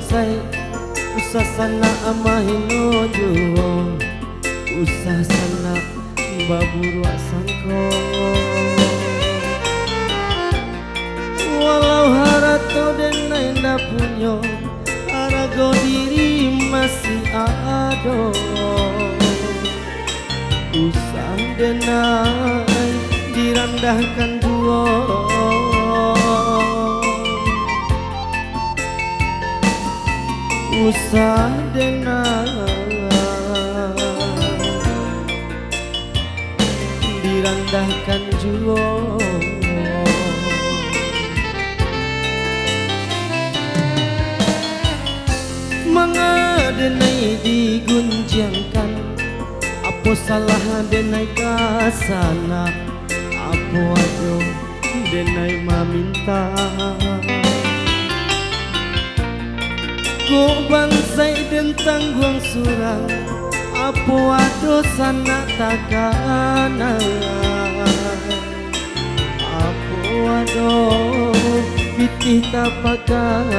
bansai usah sana amahino juo usah sana baburu sangko walau harato denai nda punyo harago diri masih ado usah denai direndahkan duo usah denai direndahkan duo mengadenai digunjangkan apa salah denai kasana apa aduh denai meminta ko bansai dan tangguang surang apa aduh sana takana apa aduh pitih tapakan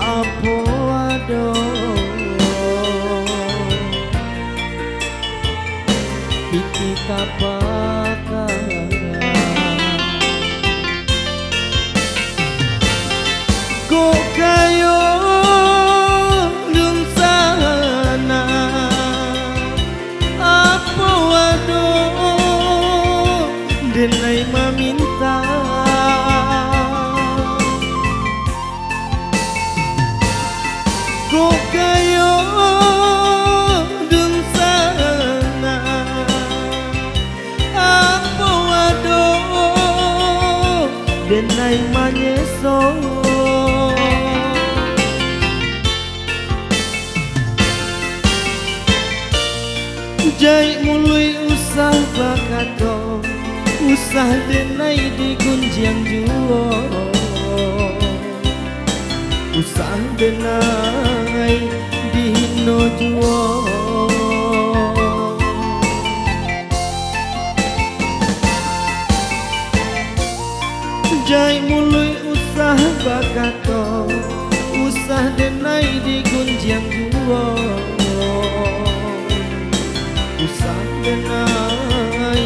apa aduh pitih tapakan ko kayo dun sana apa aduh denai meminta ko kayo dun sana apa aduh denai manyeso jai mului usah bakato usah denai digunjang juo usah denai dihino juo jai mului usah bakato usah denai digunjang juo usah denai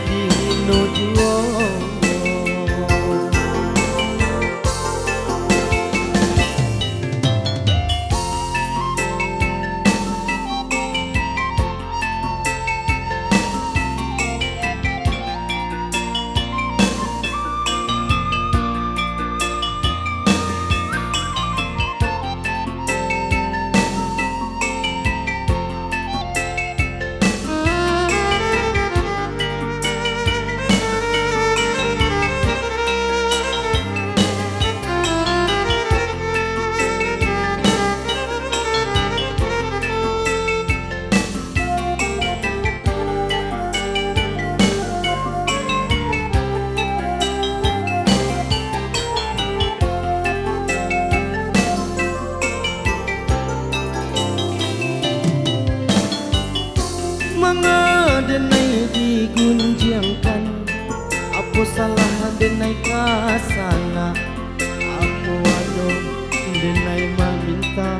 dihino juo denai digunjangkan apa salah denai kasana apa aduh denai meminta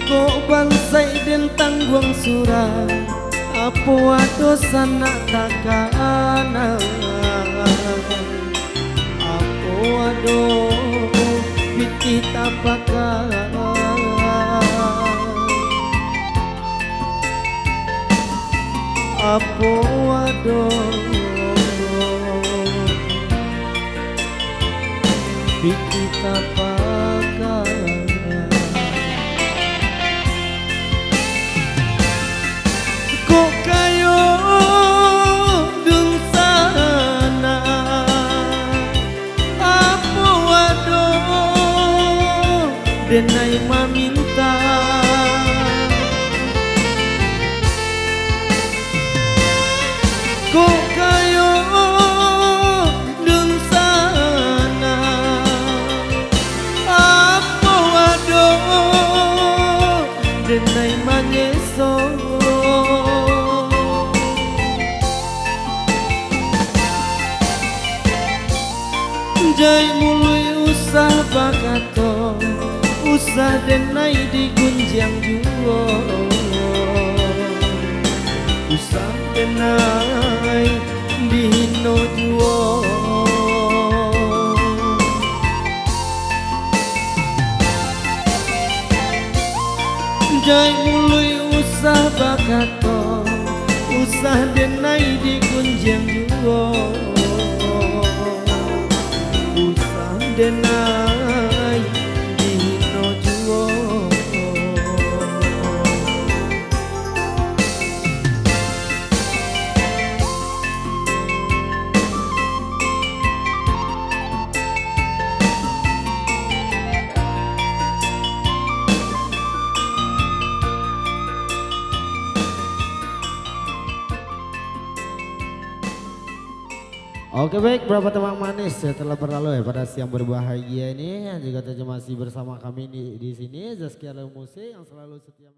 ko bansai dan tangguang surang apa aduh sana takana apa aduh pitih tapakan apa aduh pitih tapakan ko kayo dun sana apa aduh denai meminta ko kayo dun sana usah denai di gunjang juo, usah denai di hino juo. Jai mului usah bakato, usah denai di gunjang juo, usah denai di hino juo. Oke baik, berapa teman manis ya telah berlalu ya pada siang berbahagia ini yang juga masih bersama kami di sini Zaskia Lemuse yang selalu setia.